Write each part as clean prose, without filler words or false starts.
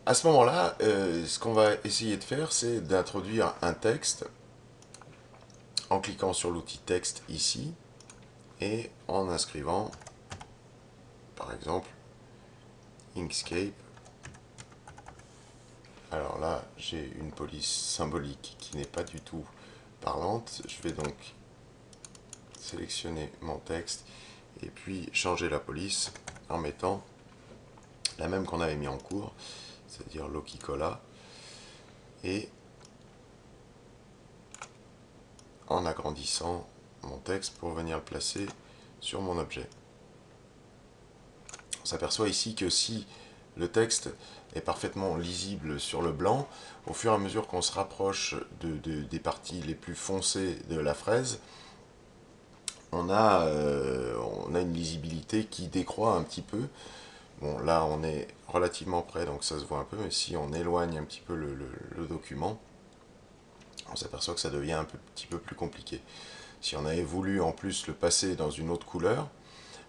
À ce moment-là, ce qu'on va essayer de faire, c'est d'introduire un texte en cliquant sur l'outil texte ici et en inscrivant, par exemple, Inkscape. Alors là, j'ai une police symbolique qui n'est pas du tout parlante. Je vais donc sélectionner mon texte et puis changer la police en mettant la même qu'on avait mis en cours, c'est-à-dire Loki-Cola, et en agrandissant mon texte pour venir le placer sur mon objet. On s'aperçoit ici que si le texte est parfaitement lisible sur le blanc, au fur et à mesure qu'on se rapproche des parties les plus foncées de la fraise, on a une lisibilité qui décroît un petit peu. Bon, là on est relativement près, donc ça se voit un peu, mais si on éloigne un petit peu le document, on s'aperçoit que ça devient un petit peu plus compliqué. Si on avait voulu en plus le passer dans une autre couleur,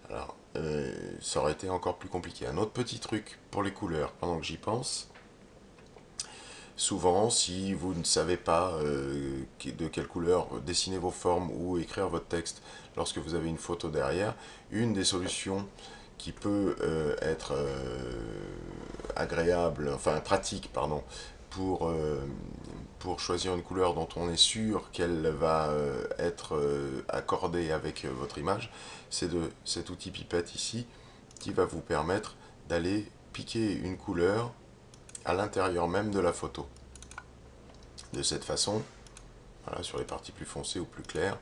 alors ça aurait été encore plus compliqué. Un autre petit truc pour les couleurs, pendant que j'y pense, souvent si vous ne savez pas de quelle couleur dessiner vos formes ou écrire votre texte lorsque vous avez une photo derrière, une des solutions qui peut être agréable, enfin pratique, pardon, pour choisir une couleur dont on est sûr qu'elle va être accordée avec votre image, c'est de cet outil pipette ici qui va vous permettre d'aller piquer une couleur à l'intérieur même de la photo. De cette façon, voilà, sur les parties plus foncées ou plus claires,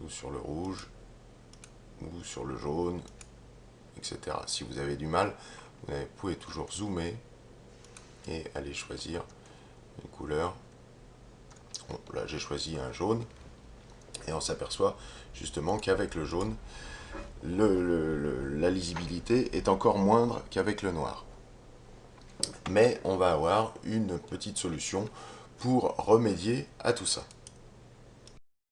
ou sur le rouge, ou sur le jaune, etc. Si vous avez du mal, vous pouvez toujours zoomer et aller choisir une couleur. Bon, là j'ai choisi un jaune, et on s'aperçoit justement qu'avec le jaune, la lisibilité est encore moindre qu'avec le noir. Mais on va avoir une petite solution pour remédier à tout ça.